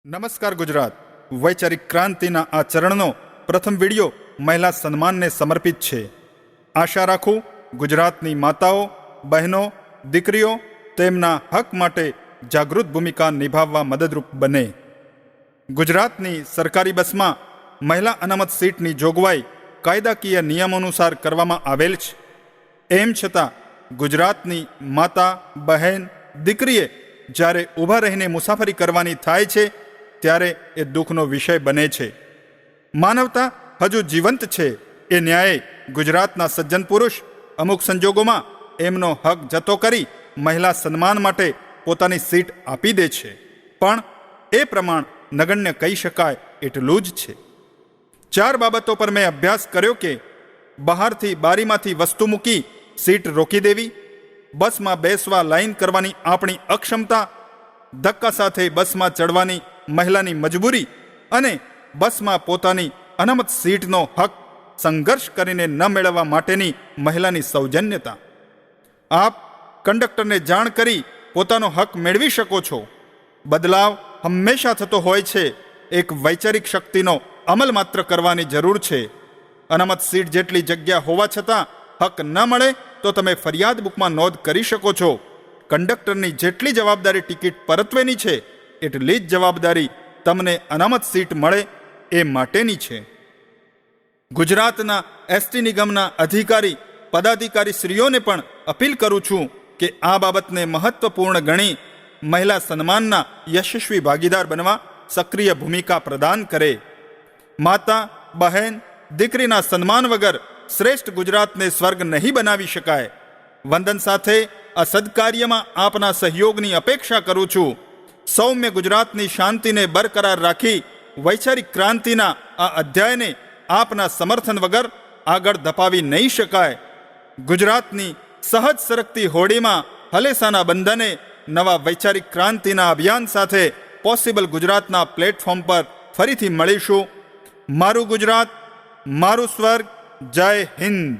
નમસ્કાર ગુજરાત. વૈચારિક ક્રાંતિના આ ચરણનો પ્રથમ વિડીયો મહિલા સન્માનને સમર્પિત છે. આશા રાખું ગુજરાતની માતાઓ, બહેનો, દીકરીઓ તેમના હક માટે જાગૃત ભૂમિકા નિભાવવા મદદરૂપ બને. ગુજરાતની સરકારી બસમાં મહિલા અનામત સીટની જોગવાઈ કાયદાકીય નિયમોનુસાર કરવામાં આવેલ છે. એમ છતાં ગુજરાતની માતા, બહેન, દીકરીએ જ્યારે ઊભા રહીને મુસાફરી કરવાની થાય છે ત્યારે એ દુઃખનો વિષય બને છે. માનવતા હજુ જીવંત છે એ ન્યાયે ગુજરાતના સજ્જન પુરુષ અમુક સંજોગોમાં એમનો હક જતો કરી મહિલા સન્માન માટે પોતાની સીટ આપી દે છે, પણ એ પ્રમાણ નગણ્ય કહી શકાય એટલું જ છે. 4 બાબતો પર મેં અભ્યાસ કર્યો કે બહારથી બારીમાંથી વસ્તુ મૂકી સીટ રોકી દેવી, બસમાં બેસવા લાઈન કરવાની આપણી અક્ષમતા, ધક્કા સાથે બસમાં ચડવાની મહિલાની મજબૂરી અને બસમાં પોતાની અનામત સીટનો હક સંઘર્ષ કરીને ન મેળવવા માટેની મહિલાની સૌજન્યતા. આપ કંડક્ટરને જાણ કરી પોતાનો હક મેળવી શકો છો. બદલાવ હંમેશા થતો હોય છે. એક વૈચારિક શક્તિનો અમલ માત્ર કરવાની જરૂર છે. અનામત સીટ જેટલી જગ્યા હોવા છતાં હક ન મળે તો તમે ફરિયાદ બુકમાં નોંધ કરી શકો છો. કંડક્ટરની જેટલી જવાબદારી ટિકિટ પરતવેની છે એટલી જ જવાબદારી તમને અનામત સીટ મળે એ માટેની છે. ગુજરાતના એસટી નિગમના અધિકારી, પદાધિકારી શ્રીઓને પણ અપીલ કરું છું કે આ બાબતને મહત્વપૂર્ણ ગણી મહિલા સન્માનના યશસ્વી ભાગીદાર બનવા સક્રિય ભૂમિકા પ્રદાન કરે. માતા, બહેન, દીકરીના સન્માન વગર શ્રેષ્ઠ ગુજરાતને સ્વર્ગ નહીં બનાવી શકાય. વંદન સાથે આ સદકાર્યમાં આપના સહયોગની અપેક્ષા કરું છું. સૌમ્ય ગુજરાતની શાંતિને બરકરાર રાખી વૈચારિક ક્રાંતિના આ અધ્યાયને આપના સમર્થન વગર આગળ ધપાવી નહીં શકાય. ગુજરાતની સહજ સરકતી હોડીમાં હલેસાના બંધને નવા વૈચારિક ક્રાંતિના અભિયાન સાથે પોસિબલ ગુજરાતના પ્લેટફોર્મ પર ફરીથી મળીશું. મારું ગુજરાત, મારું સ્વર્ગ. જય હિન્દ.